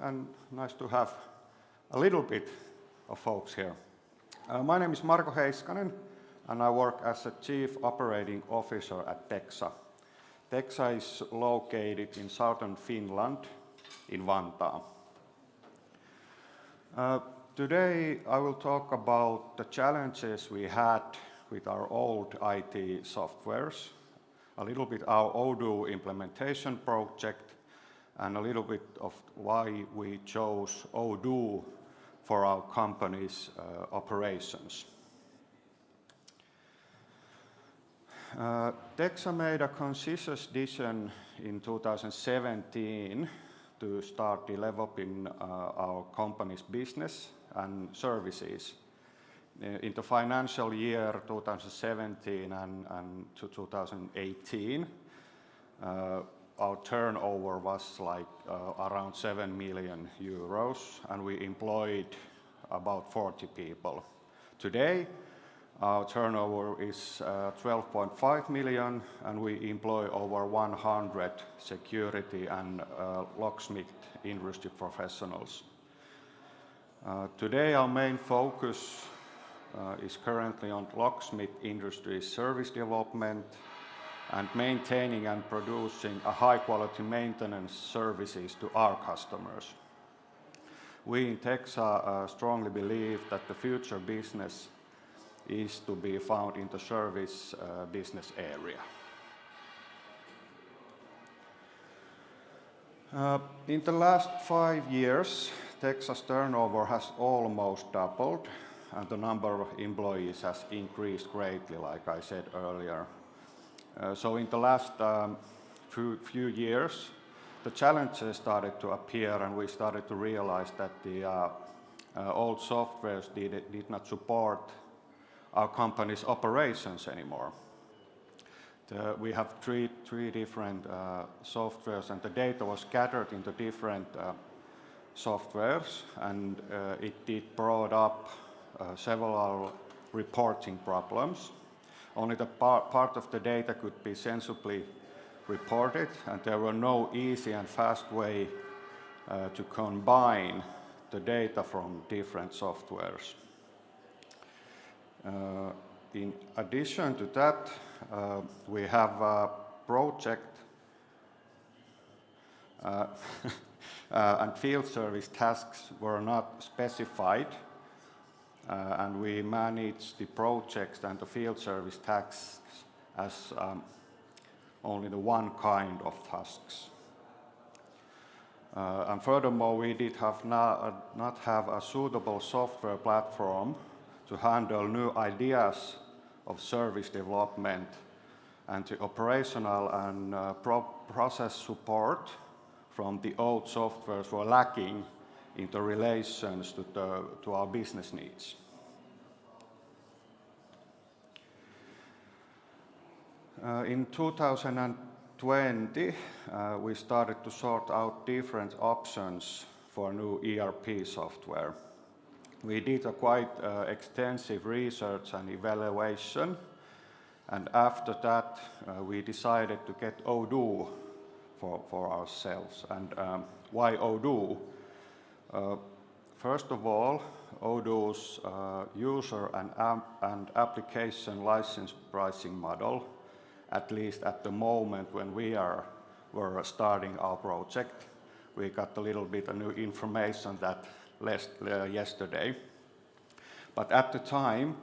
and nice to have a little bit of folks here. My name is Marko Heiskanen, and I work as a Chief Operating Officer at TEXA. TEXA is located in southern Finland, in Vantaa. Today I will talk about the challenges we had with our old IT softwares, a little bit our Odoo implementation project, and a little bit of why we chose Odoo for our company's operations. TEXA made a conscious decision in 2017 to start developing our company's business and services. In the financial year 2017 and to 2018, our turnover was like around 7 million euros, and we employed about 40 people. Today, our turnover is 12.5 million, and we employ over 100 security and locksmith industry professionals. Today, our main focus is currently on locksmith industry service development and maintaining and producing a high-quality maintenance services to our customers. We in TEXA strongly believe that the future business is to be found in the service business area. In the last 5 years, TEXA's turnover has almost doubled, and the number of employees has increased greatly, like I said earlier. So in the last few years, the challenges started to appear, and we started to realize that the old softwares did not support our company's operations anymore. We have three different softwares, and the data was scattered into different softwares, and it did brought up several reporting problems. Only the part of the data could be sensibly reported, and there were no easy and fast way to combine the data from different softwares. In addition to that, we have a project and field service tasks were not specified, and we manage the projects and the field service tasks as only the one kind of tasks. And furthermore, we did have not have a suitable software platform to handle new ideas of service development, and the operational and process support from the old softwares were lacking in the relations to our business needs. In 2020, we started to sort out different options for new ERP software. We did a quite extensive research and evaluation, and after that we decided to get Odoo for ourselves. And why Odoo? First of all, Odoo's user and application license pricing model, at least at the moment when we were starting our project, we got a little bit of new information that yesterday. But at the time,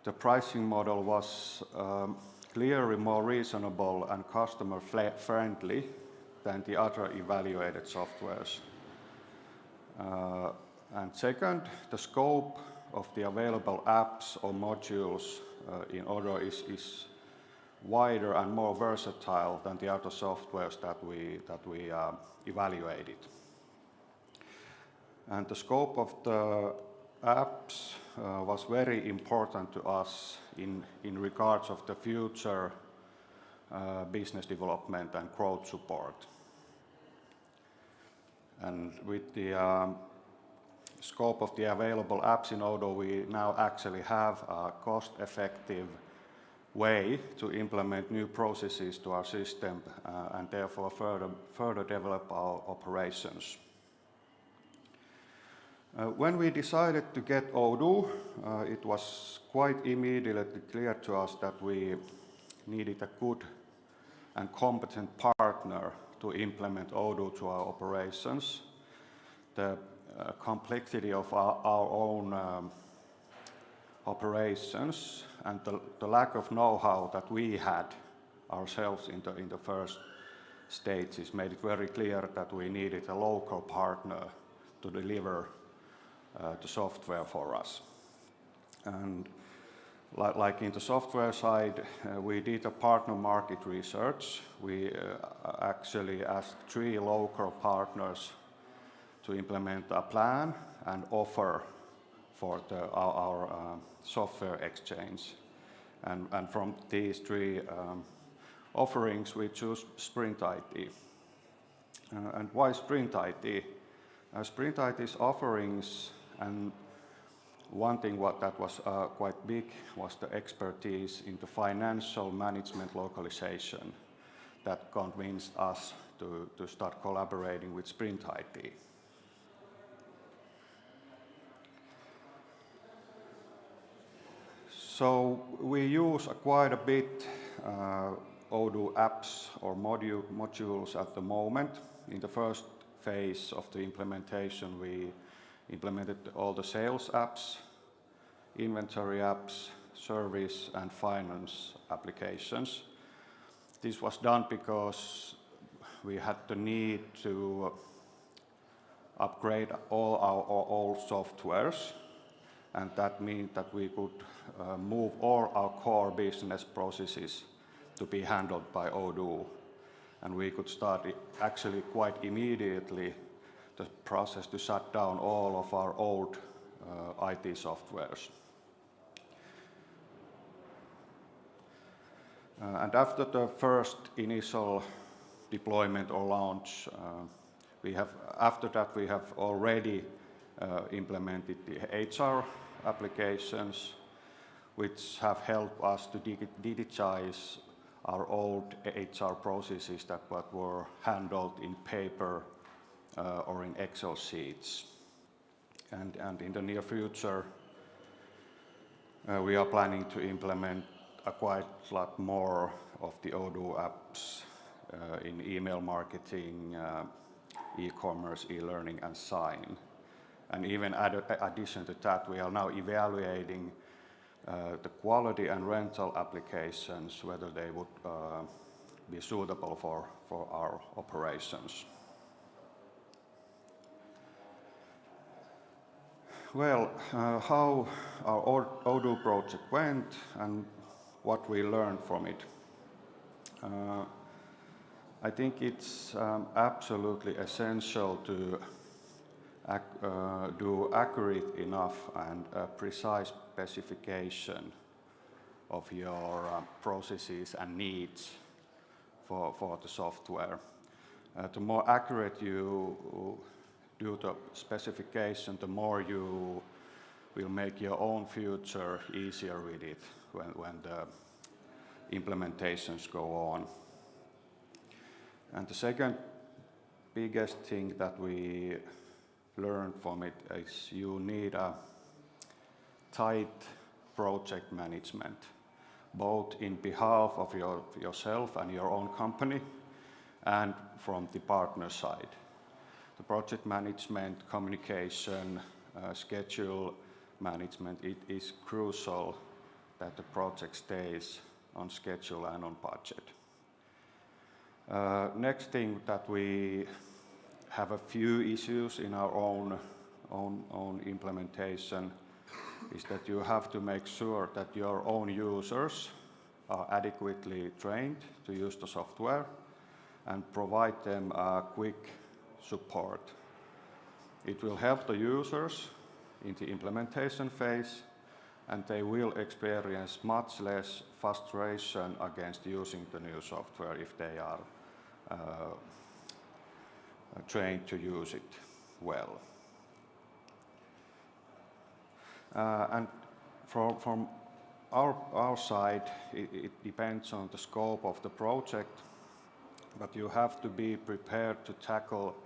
the pricing model was clearly more reasonable and customer friendly than the other evaluated softwares. And second, the scope of the available apps or modules in Odoo is wider and more versatile than the other softwares that we evaluated. And the scope of the apps was very important to us in regards of the future business development and growth support. And with the scope of the available apps in Odoo, we now actually have a cost-effective way to implement new processes to our system and therefore further develop our operations. When we decided to get Odoo, it was quite immediately clear to us that we needed a good and competent partner to implement Odoo to our operations. The complexity of our own operations and the lack of know-how that we had ourselves in the first stages made it very clear that we needed a local partner to deliver the software for us. And like in the software side, we did a partner market research. We actually asked 3 local partners to implement a plan and offer for our software exchange. And from these 3 offerings, we chose Sprint IT. And why Sprint IT? Sprint IT's offerings, and one thing that was quite big was the expertise in the financial management localization that convinced us to start collaborating with Sprint IT. So we use quite a bit Odoo apps or modules at the moment. In the first phase of the implementation, we implemented all the sales apps, inventory apps, service and finance applications. This was done because we had the need to upgrade all our old softwares, and that meant that we could move all our core business processes to be handled by Odoo. And we could start actually quite immediately the process to shut down all of our old IT softwares. And after the first initial deployment or launch, after that we have already implemented the HR applications, which have helped us to digitize our old HR processes that were handled in paper or in Excel sheets. And in the near future, we are planning to implement quite a lot more of the Odoo apps in email marketing, e-commerce, e-learning, and sign. And even addition to that, we are now evaluating the quality and rental applications, whether they would be suitable for our operations. Well, how our Odoo project went and what we learned from it. I think it's absolutely essential to do accurate enough and precise specification of your processes and needs for the software. The more accurate you do the specification, the more you will make your own future easier with it when the implementations go on. And the second biggest thing that we learned from it is you need a tight project management, both in behalf of yourself and your own company and from the partner side. The project management, communication, schedule management, it is crucial that the project stays on schedule and on budget. Next thing that we have a few issues in our own implementation is that you have to make sure that your own users are adequately trained to use the software and provide them quick support. It will help the users in the implementation phase, and they will experience much less frustration against using the new software if they are trained to use it well. And from our side, it depends on the scope of the project, but you have to be prepared to tackle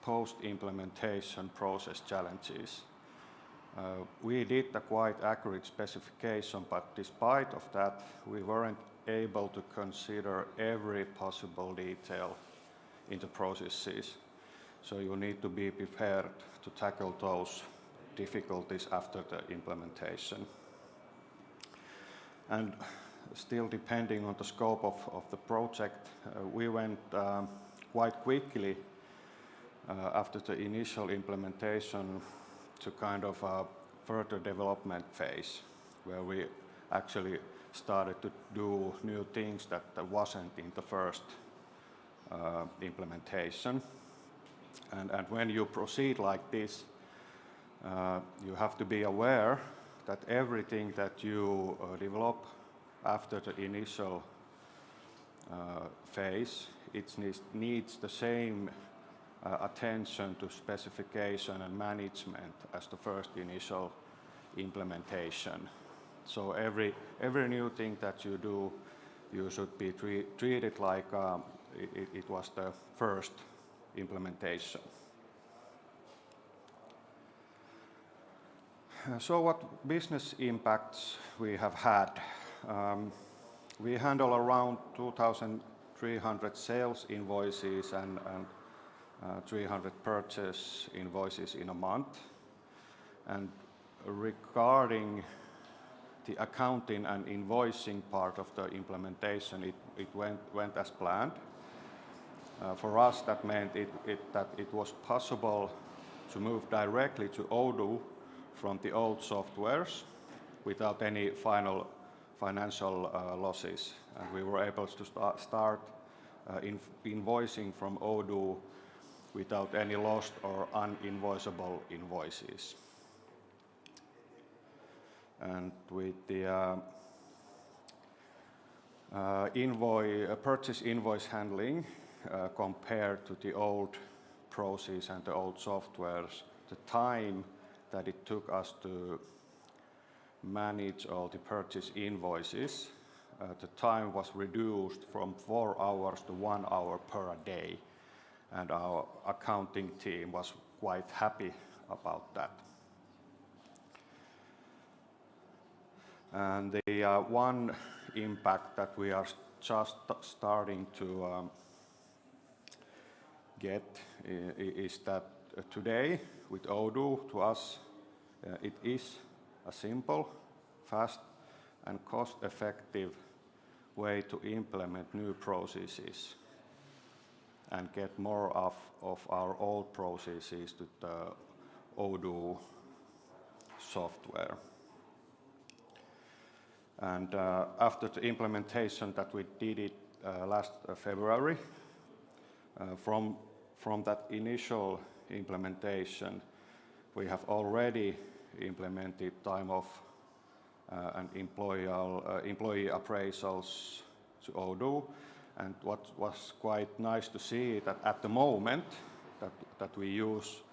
post-implementation process challenges. We did a quite accurate specification, but despite of that, we weren't able to consider every possible detail in the processes. So you need to be prepared to tackle those difficulties after the implementation. And still depending on the scope of the project, we went quite quickly after the initial implementation to kind of a further development phase, where we actually started to do new things that wasn't in the first implementation. And when you proceed like this, you have to be aware that everything that you develop after the initial phase, it needs the same attention to specification and management as the first initial implementation. So every new thing that you do, you should be treated like it was the first implementation. So what business impacts we have had? We handle around 2,300 sales invoices and 300 purchase invoices in a month. And regarding the accounting and invoicing part of the implementation, it went as planned. For us, that meant that it was possible to move directly to Odoo from the old softwares without any financial losses. And we were able to start invoicing from Odoo without any lost or uninvoiceable invoices. And with the purchase invoice handling compared to the old process and the old softwares, the time that it took us to manage all the purchase invoices, the time was reduced from 4 hours to 1 hour per day, and our accounting team was quite happy about that. And the one impact that we are just starting to get is that today with Odoo, to us, it is a simple, fast, and cost-effective way to implement new processes and get more of our old processes to the Odoo software. And after the implementation that we did it last February, from that initial implementation, we have already implemented time off and employee appraisals to Odoo. And what was quite nice to see that at the moment that we use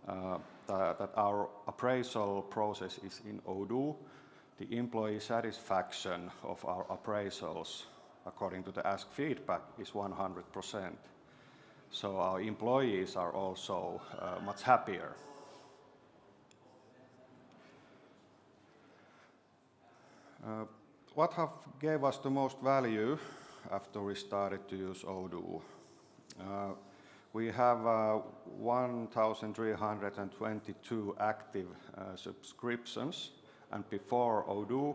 that our appraisal process is in Odoo, the employee satisfaction of our appraisals, according to the Ask feedback, is 100%. So our employees are also much happier. What have gave us the most value after we started to use Odoo? We have 1,322 active subscriptions, and before Odoo,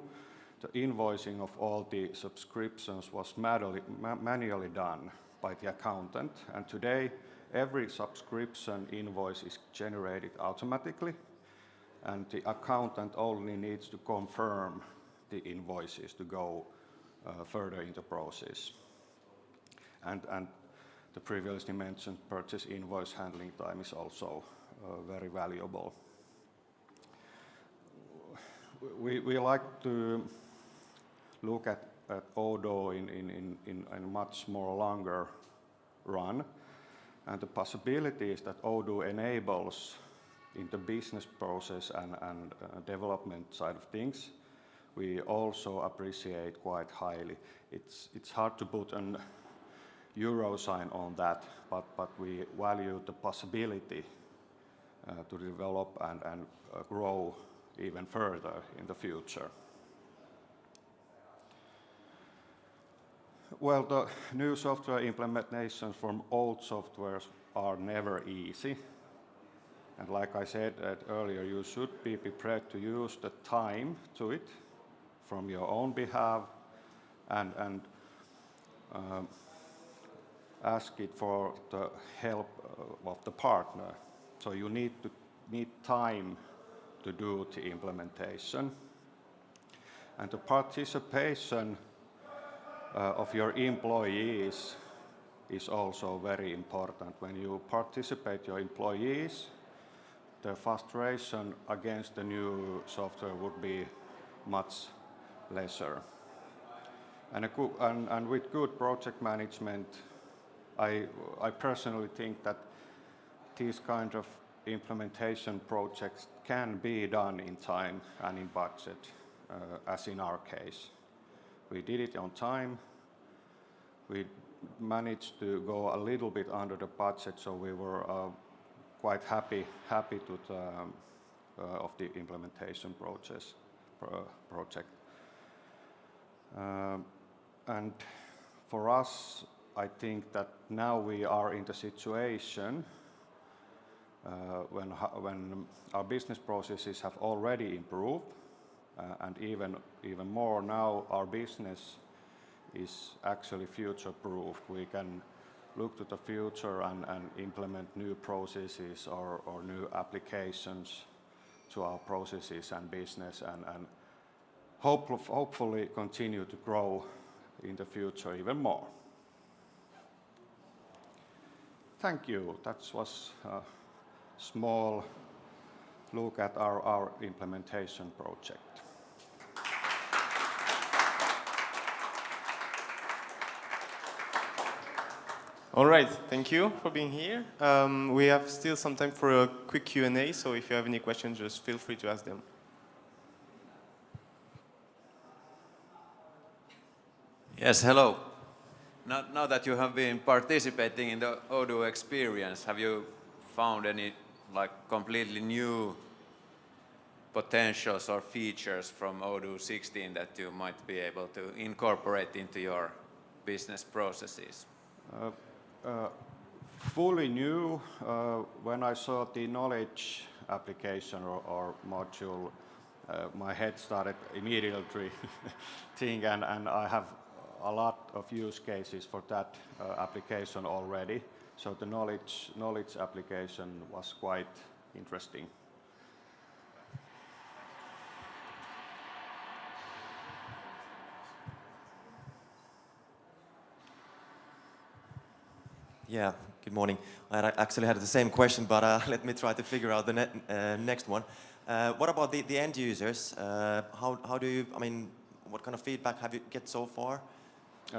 the invoicing of all the subscriptions was manually done by the accountant, and today every subscription invoice is generated automatically, and the accountant only needs to confirm the invoices to go further in the process. And the previously mentioned purchase invoice handling time is also very valuable. We like to look at Odoo in a much more longer run, and the possibilities that Odoo enables in the business process and development side of things, we also appreciate quite highly. It's hard to put an euro sign on that, but we value the possibility to develop and grow even further in the future. Well, the new software implementations from old softwares are never easy. And like I said earlier, you should be prepared to use the time to it from your own behalf and ask it for the help of the partner. So you need time to do the implementation. And the participation of your employees is also very important. When you participate your employees, the frustration against the new software would be much lesser. And with good project management, I personally think that these kind of implementation projects can be done in time and in budget, as in our case. We did it on time. We managed to go a little bit under the budget, so we were quite happy to of the implementation project. And for us, I think that now we are in the situation when our business processes have already improved, and even more now our business is actually future-proofed. We can look to the future and implement new processes or new applications to our processes and business and hopefully continue to grow in the future even more. Thank you. That was a small look at our implementation project. All right, thank you for being here. We have still some time for a quick Q&A, so if you have any questions, just feel free to ask them. Yes, hello. Now that you have been participating in the Odoo experience, have you found any completely new potentials or features from Odoo 16 that you might be able to incorporate into your business processes? Fully new. When I saw the knowledge application or module, my head started immediately thinking, and I have a lot of use cases for that application already. So the knowledge application was quite interesting. Yeah, good morning. I actually had the same question, but let me try to figure out the next one. What about the end users? How do you, what kind of feedback have you get so far?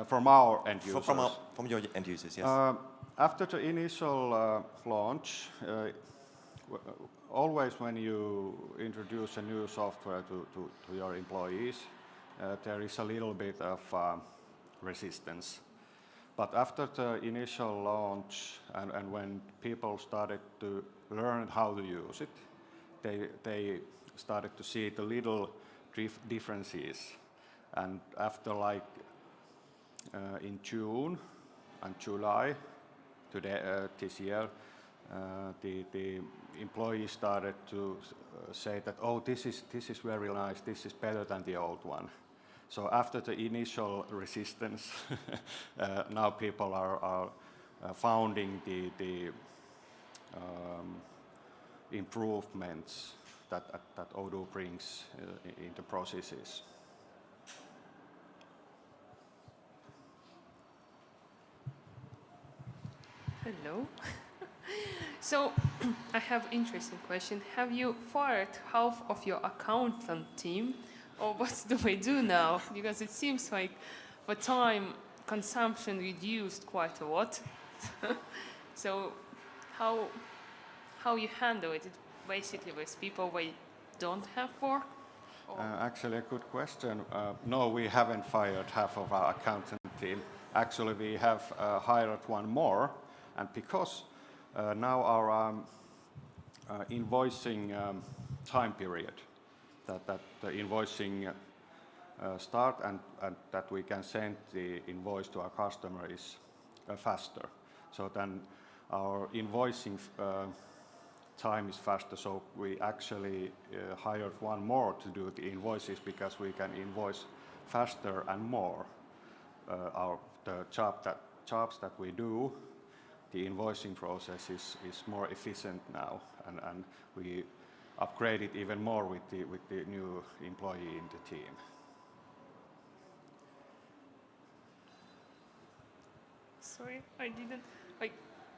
From our end users? From your end users, yes. After the initial launch, always when you introduce a new software to your employees, there is a little bit of resistance. But after the initial launch and when people started to learn how to use it, they started to see the little differences. And after in June and July this year, the employees started to say that, oh, this is very nice, this is better than the old one. So after the initial resistance, now people are founding the improvements that Odoo brings into processes. Hello. So I have an interesting question. Have you fired half of your accountant team? Or what do we do now? Because it seems like the time consumption reduced quite a lot. So how you handle it? It basically with people we don't have work? Actually, a good question. No, we haven't fired half of our accountant team. Actually, we have hired one more, and because now our invoicing time period, that the invoicing start and that we can send the invoice to our customer is faster. So then our invoicing time is faster, so we actually hired one more to do the invoices because we can invoice faster and more. The jobs that we do, the invoicing process is more efficient now, and we upgrade it even more with the new employee in the team. Sorry, I didn't, like,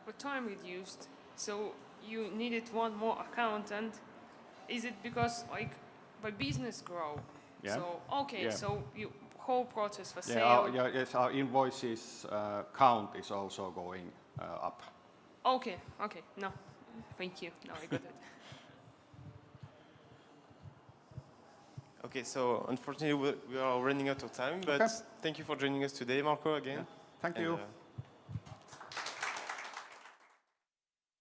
what time reduced, so you needed one more accountant. Is it because, like, my business grow? Yeah. So, okay, Yeah. so you whole process for Yeah, sale. yes, our invoices count is also going up. Okay, no, thank you, now I got it. Okay, so unfortunately we are running out of time, but Okay. thank you for joining us today, Marco, again. Thank And, you.